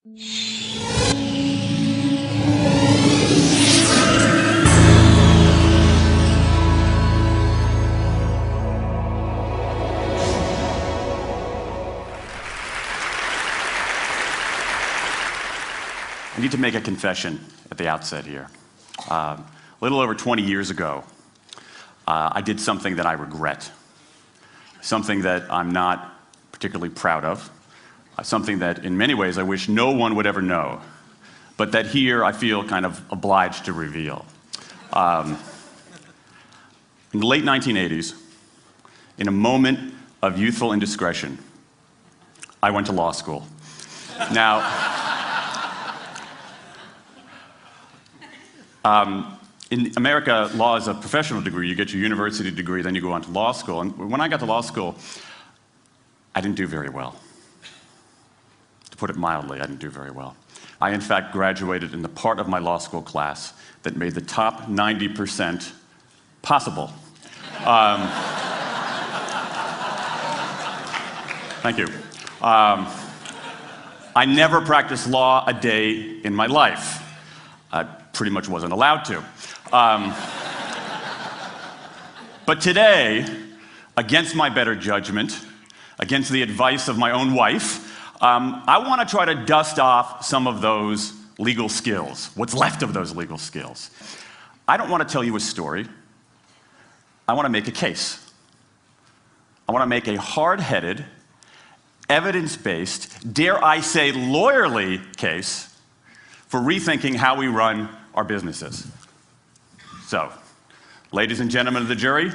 I need to make a confession at the outset here. A little over 20 years ago, I did something that I regret, something that I'm not particularly proud of, something that in many ways I wish no one would ever know, but that here I feel kind of obliged to reveal. In the late 1980s, in a moment of youthful indiscretion, I went to law school. Now, in America, law is a professional degree. You get your university degree, then you go on to law school. And when I got to law school, I didn't do very well. To put it mildly, I didn't do very well. I, in fact, graduated in the part of my law school class that made the top 90% possible. Thank you. I never practiced law a day in my life. I pretty much wasn't allowed to. But today, against my better judgment, against the advice of my own wife, I want to try to dust off some of those legal skills, what's left of those legal skills. I don't want to tell you a story. I want to make a case. I want to make a hard-headed, evidence-based, dare I say lawyerly case for rethinking how we run our businesses. So, ladies and gentlemen of the jury,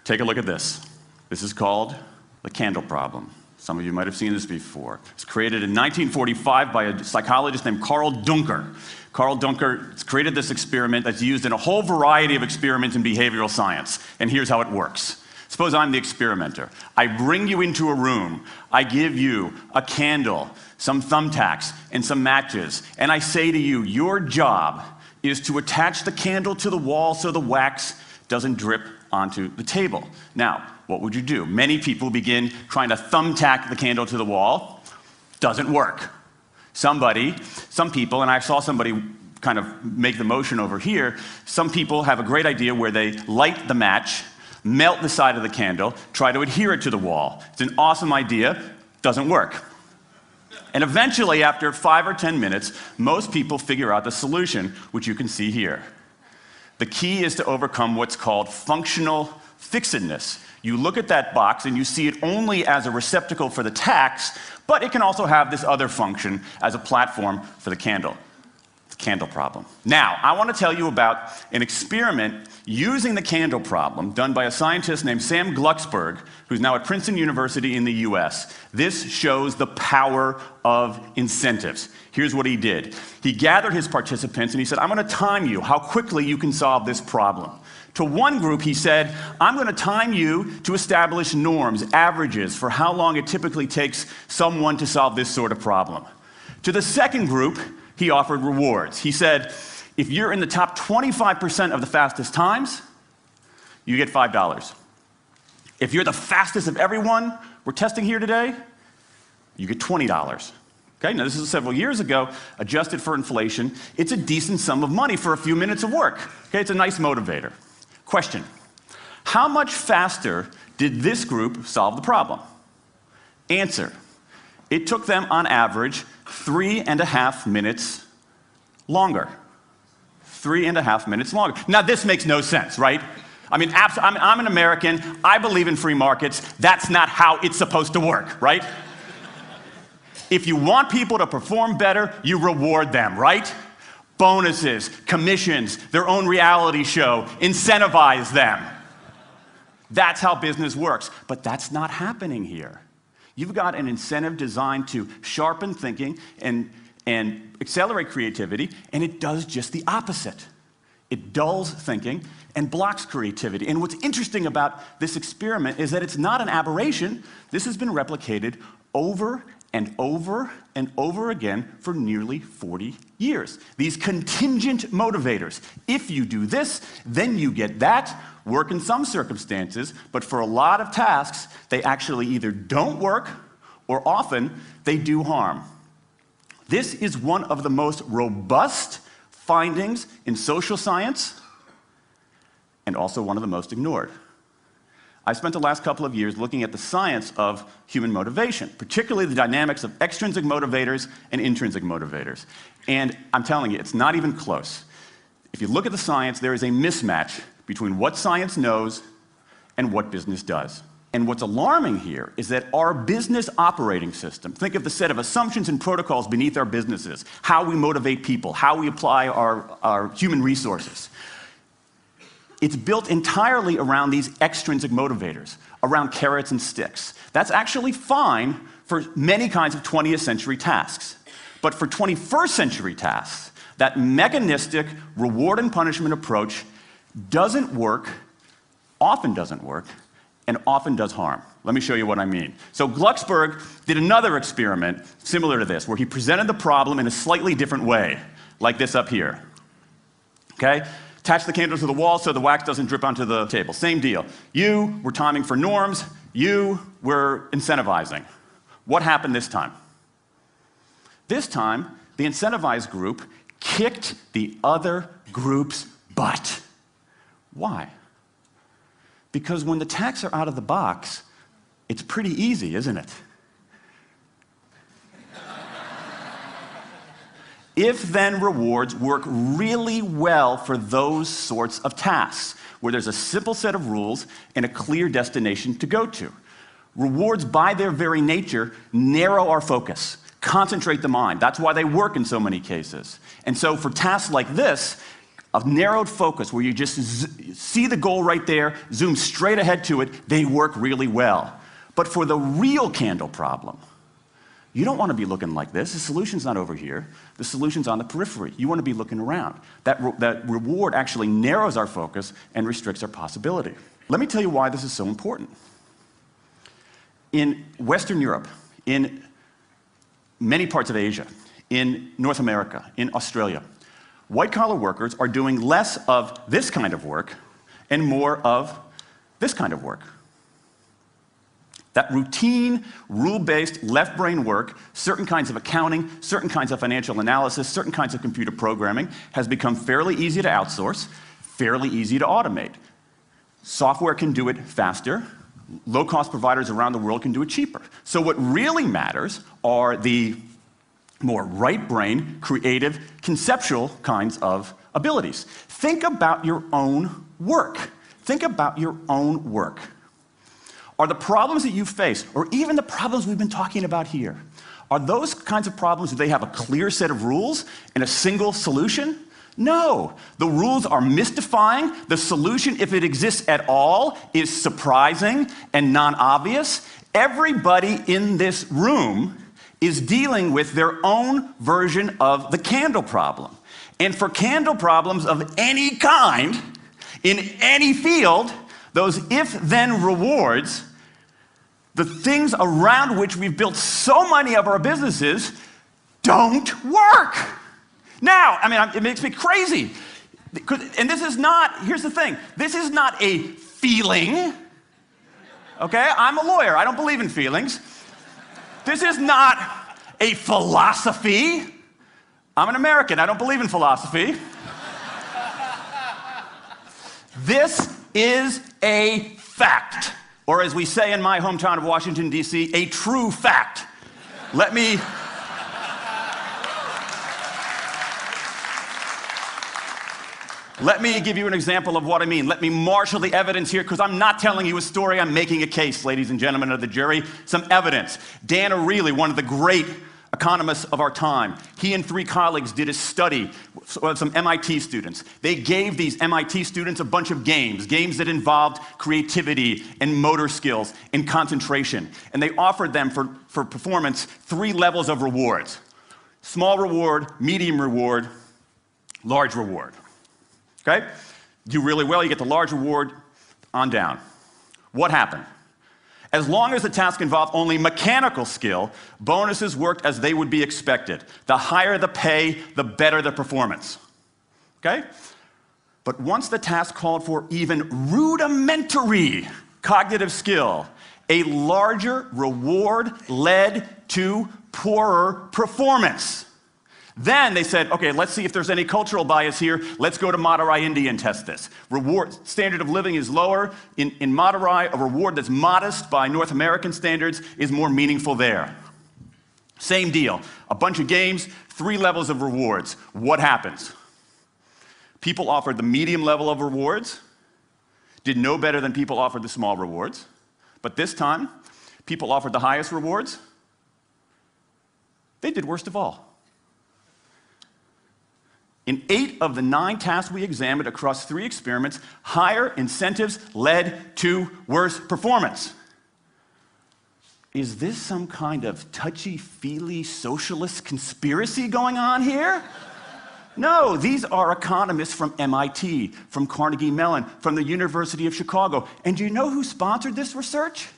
take a look at this. This is called the candle problem. Some of you might have seen this before. It was created in 1945 by a psychologist named Carl Duncker. Carl Duncker created this experiment that's used in a whole variety of experiments in behavioral science. And here's how it works. Suppose I'm the experimenter. I bring you into a room. I give you a candle, some thumbtacks, and some matches. And I say to you, your job is to attach the candle to the wall so the wax doesn't drip onto the table. Now, what would you do? Many people begin trying to thumbtack the candle to the wall. Doesn't work. Some people, and I saw somebody kind of make the motion over here, some people have a great idea where they light the match, melt the side of the candle, try to adhere it to the wall. It's an awesome idea, doesn't work. And eventually, after 5 or 10 minutes, most people figure out the solution, which you can see here. The key is to overcome what's called functional fixedness. You look at that box and you see it only as a receptacle for the tacks, but it can also have this other function as a platform for the candle. The candle problem. Now, I want to tell you about an experiment using the candle problem done by a scientist named Sam Glucksberg, who's now at Princeton University in the US. This shows the power of incentives. Here's what he did. He gathered his participants and he said, I'm going to time you how quickly you can solve this problem. To one group, he said, I'm going to time you to establish norms, averages, for how long it typically takes someone to solve this sort of problem. To the second group, he offered rewards. He said, if you're in the top 25% of the fastest times, you get $5. If you're the fastest of everyone we're testing here today, you get $20. Okay, now this is several years ago, adjusted for inflation. It's a decent sum of money for a few minutes of work. Okay, it's a nice motivator. Question, how much faster did this group solve the problem? Answer, it took them on average 3.5 minutes longer. 3.5 minutes longer. Now this makes no sense, right? I mean, I'm an American, I believe in free markets, that's not how it's supposed to work, right? If you want people to perform better, you reward them, right? Bonuses, commissions, their own reality show, incentivize them. That's how business works, but that's not happening here. You've got an incentive designed to sharpen thinking and accelerate creativity, and it does just the opposite. It dulls thinking and blocks creativity. And what's interesting about this experiment is that it's not an aberration. This has been replicated over and over and over again for nearly 40 years. These contingent motivators. If you do this, then you get that. Work in some circumstances, but for a lot of tasks, they actually either don't work or often they do harm. This is one of the most robust findings in social science and also one of the most ignored. I spent the last couple of years looking at the science of human motivation, particularly the dynamics of extrinsic motivators and intrinsic motivators. And I'm telling you, it's not even close. If you look at the science, there is a mismatch between what science knows and what business does. And what's alarming here is that our business operating system, think of the set of assumptions and protocols beneath our businesses, how we motivate people, how we apply our human resources. It's built entirely around these extrinsic motivators, around carrots and sticks. That's actually fine for many kinds of 20th century tasks. But for 21st century tasks, that mechanistic reward and punishment approach doesn't work, often doesn't work, and often does harm. Let me show you what I mean. So Glucksberg did another experiment similar to this, where he presented the problem in a slightly different way, like this up here. Okay? Attach the candle to the wall so the wax doesn't drip onto the table. Same deal. You were timing for norms, you were incentivizing. What happened this time? This time, the incentivized group kicked the other group's butt. Why? Because when the tacks are out of the box, it's pretty easy, isn't it? If-then rewards work really well for those sorts of tasks, where there's a simple set of rules and a clear destination to go to. Rewards, by their very nature, narrow our focus, concentrate the mind. That's why they work in so many cases. And so for tasks like this, a narrowed focus where you just see the goal right there, zoom straight ahead to it, they work really well. But for the real candle problem, you don't want to be looking like this. The solution's not over here. The solution's on the periphery. You want to be looking around. That reward actually narrows our focus and restricts our possibility. Let me tell you why this is so important. In Western Europe, in many parts of Asia, in North America, in Australia, white-collar workers are doing less of this kind of work and more of this kind of work. That routine, rule-based, left-brain work, certain kinds of accounting, certain kinds of financial analysis, certain kinds of computer programming, has become fairly easy to outsource, fairly easy to automate. Software can do it faster. Low-cost providers around the world can do it cheaper. So what really matters are the more right-brain, creative, conceptual kinds of abilities. Think about your own work. Think about your own work. Are the problems that you face, or even the problems we've been talking about here, are those kinds of problems, do they have a clear set of rules and a single solution? No. The rules are mystifying. The solution, if it exists at all, is surprising and non-obvious. Everybody in this room is dealing with their own version of the candle problem. And for candle problems of any kind, in any field, those if-then rewards, the things around which we've built so many of our businesses, don't work. Now, I mean, it makes me crazy. And this is not, here's the thing, this is not a feeling, okay? I'm a lawyer, I don't believe in feelings. This is not a philosophy. I'm an American, I don't believe in philosophy. This is a fact, or as we say in my hometown of Washington, D.C., a true fact. Let me give you an example of what I mean. Let me marshal the evidence here, because I'm not telling you a story, I'm making a case, ladies and gentlemen of the jury. Some evidence. Dan Ariely, one of the great economists of our time, he and 3 colleagues did a study of some MIT students. They gave these MIT students a bunch of games that involved creativity and motor skills and concentration. And they offered them for performance 3 levels of rewards. Small reward, medium reward, large reward. Okay? Do really well, you get the large reward, on down. What happened? As long as the task involved only mechanical skill, bonuses worked as they would be expected. The higher the pay, the better the performance. Okay? But once the task called for even rudimentary cognitive skill, a larger reward led to poorer performance. Then they said, okay, let's see if there's any cultural bias here. Let's go to Madurai, India and test this. Standard of living is lower. In Madurai, a reward that's modest by North American standards is more meaningful there. Same deal. A bunch of games, 3 levels of rewards. What happens? People offered the medium level of rewards, did no better than people offered the small rewards. But this time, people offered the highest rewards. They did worst of all. In 8 of the 9 tasks we examined across 3 experiments, higher incentives led to worse performance. Is this some kind of touchy-feely socialist conspiracy going on here? No, these are economists from MIT, from Carnegie Mellon, from the University of Chicago. And do you know who sponsored this research?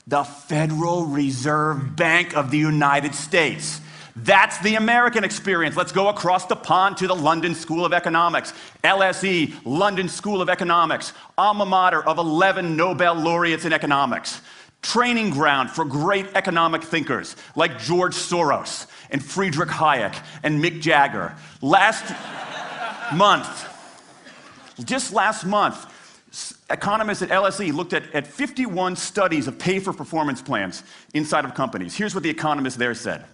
The Federal Reserve Bank of the United States. That's the American experience. Let's go across the pond to the London School of Economics. LSE, London School of Economics, alma mater of 11 Nobel laureates in economics. Training ground for great economic thinkers like George Soros and Friedrich Hayek and Mick Jagger. Just last month, economists at LSE looked at 51 studies of pay-for-performance plans inside of companies. Here's what the economists there said.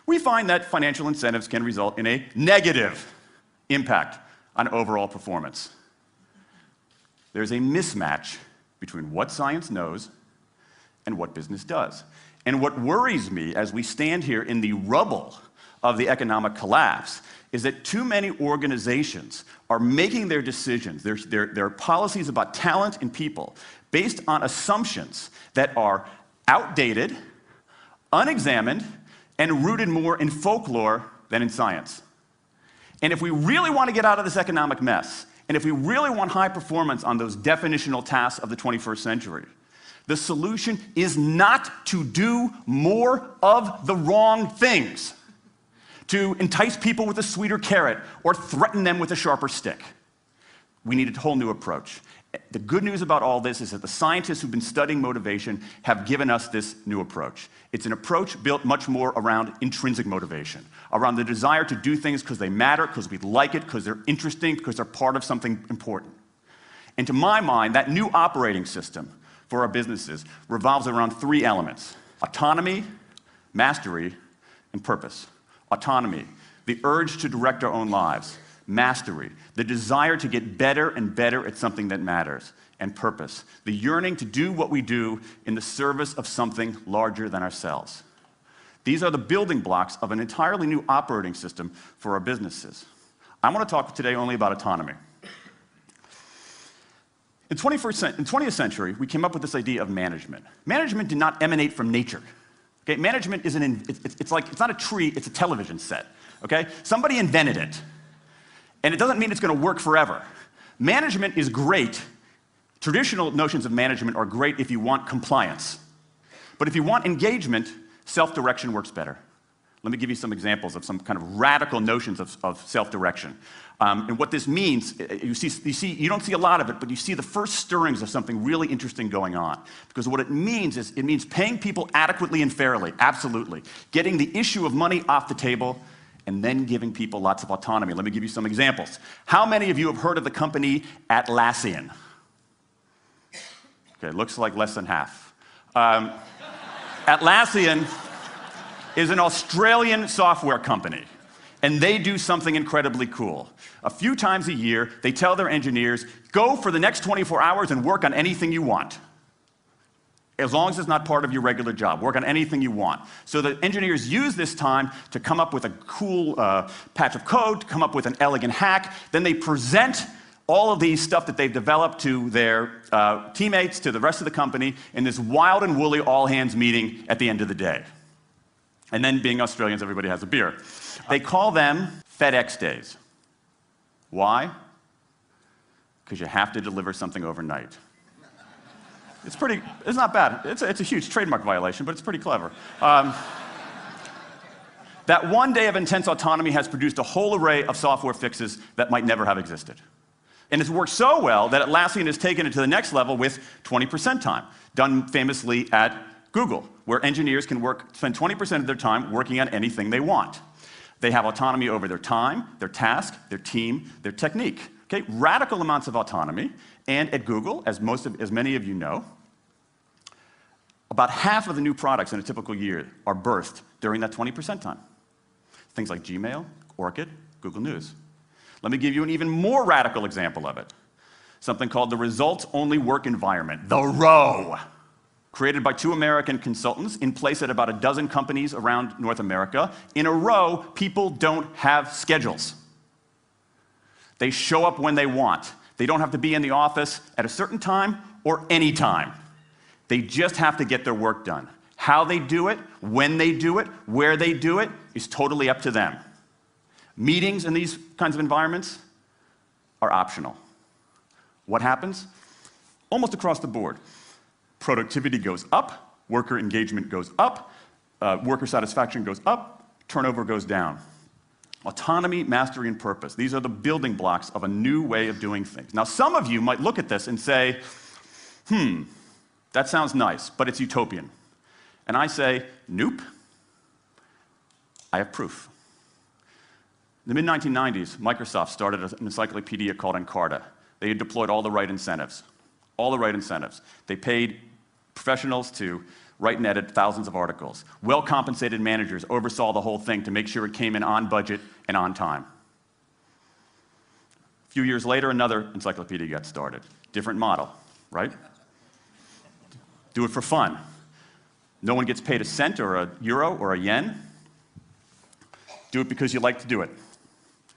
We find that financial incentives can result in a negative impact on overall performance. There's a mismatch between what science knows and what business does. And what worries me as we stand here in the rubble of the economic collapse is that too many organizations are making their decisions, their policies about talent and people, based on assumptions that are outdated, unexamined, and rooted more in folklore than in science. And if we really want to get out of this economic mess, and if we really want high performance on those definitional tasks of the 21st century, the solution is not to do more of the wrong things, to entice people with a sweeter carrot or threaten them with a sharper stick. We need a whole new approach. The good news about all this is that the scientists who've been studying motivation have given us this new approach. It's an approach built much more around intrinsic motivation, around the desire to do things because they matter, because we like it, because they're interesting, because they're part of something important. And to my mind, that new operating system for our businesses revolves around 3 elements: autonomy, mastery, and purpose. Autonomy, the urge to direct our own lives. Mastery, the desire to get better and better at something that matters. And purpose, the yearning to do what we do in the service of something larger than ourselves. These are the building blocks of an entirely new operating system for our businesses. I want to talk today only about autonomy. In the 20th century, we came up with this idea of management. Management did not emanate from nature. Okay? Management isn't it's not a tree, it's a television set. Okay? Somebody invented it. And it doesn't mean it's going to work forever. Management is great. Traditional notions of management are great if you want compliance. But if you want engagement, self-direction works better. Let me give you some examples of some kind of radical notions of self-direction. And what this means, you don't see a lot of it, but you see the first stirrings of something really interesting going on. Because what it means is, it means paying people adequately and fairly, absolutely. Getting the issue of money off the table, and then giving people lots of autonomy. Let me give you some examples. How many of you have heard of the company Atlassian? Okay, looks like less than half. Atlassian is an Australian software company, and they do something incredibly cool. A few times a year, they tell their engineers, go for the next 24 hours and work on anything you want. As long as it's not part of your regular job. Work on anything you want. So the engineers use this time to come up with a cool patch of code, to come up with an elegant hack. Then they present all of these stuff that they've developed to their teammates, to the rest of the company, in this wild and woolly all-hands meeting at the end of the day. And then, being Australians, everybody has a beer. They call them FedEx days. Why? Because you have to deliver something overnight. It's not bad. It's a huge trademark violation, but it's pretty clever. That one day of intense autonomy has produced a whole array of software fixes that might never have existed. And it's worked so well that Atlassian has taken it to the next level with 20% time, done famously at Google, where engineers can spend 20% of their time working on anything they want. They have autonomy over their time, their task, their team, their technique. Okay? Radical amounts of autonomy. And at Google, as many of you know, about half of the new products in a typical year are birthed during that 20% time. Things like Gmail, Orkut, Google News. Let me give you an even more radical example of it. Something called the results-only work environment, the ROWE, created by 2 American consultants in place at about a dozen companies around North America. In a row, people don't have schedules. They show up when they want. They don't have to be in the office at a certain time or any time. They just have to get their work done. How they do it, when they do it, where they do it, is totally up to them. Meetings in these kinds of environments are optional. What happens? Almost across the board. Productivity goes up, worker engagement goes up, worker satisfaction goes up, turnover goes down. Autonomy, mastery, and purpose. These are the building blocks of a new way of doing things. Now, some of you might look at this and say, that sounds nice, but it's utopian. And I say, nope. I have proof. In the mid-1990s, Microsoft started an encyclopedia called Encarta. They had deployed all the right incentives. All the right incentives. They paid professionals to write and edit thousands of articles. Well-compensated managers oversaw the whole thing to make sure it came in on budget and on time. A few years later, another encyclopedia got started. Different model, right? Do it for fun. No one gets paid a cent or a euro or a yen. Do it because you like to do it.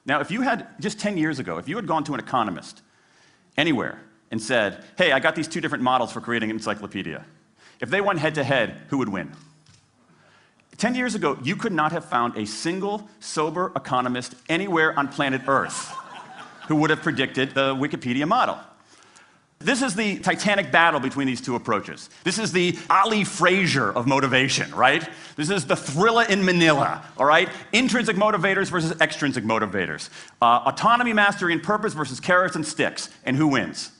Now, if you had, just 10 years ago, if you had gone to an economist anywhere and said, hey, I got these 2 different models for creating an encyclopedia. If they went head-to-head, who would win? 10 years ago, you could not have found a single sober economist anywhere on planet Earth who would have predicted the Wikipedia model. This is the titanic battle between these 2 approaches. This is the Ali Frazier of motivation, right? This is the Thrilla in Manila, all right? Intrinsic motivators versus extrinsic motivators. Autonomy, mastery, and purpose versus carrots and sticks. And who wins?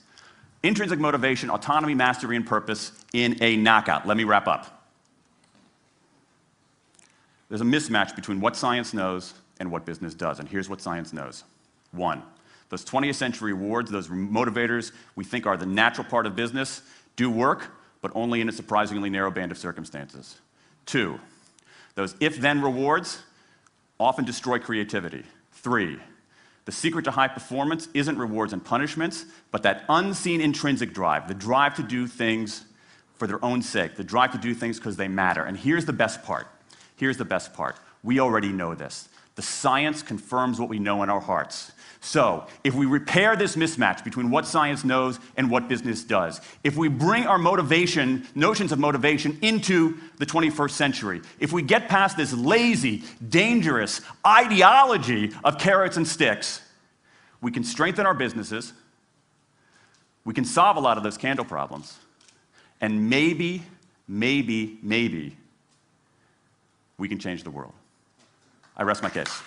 Intrinsic motivation, autonomy, mastery, and purpose in a knockout. Let me wrap up. There's a mismatch between what science knows and what business does, and here's what science knows. 1, those 20th century rewards, those motivators we think are the natural part of business, do work, but only in a surprisingly narrow band of circumstances. 2, those if-then rewards often destroy creativity. 3, the secret to high performance isn't rewards and punishments, but that unseen intrinsic drive, the drive to do things for their own sake, the drive to do things because they matter. And here's the best part. Here's the best part. We already know this. The science confirms what we know in our hearts. So, if we repair this mismatch between what science knows and what business does, if we bring our notions of motivation into the 21st century, if we get past this lazy, dangerous ideology of carrots and sticks, we can strengthen our businesses, we can solve a lot of those candle problems, and maybe, we can change the world. I rest my case.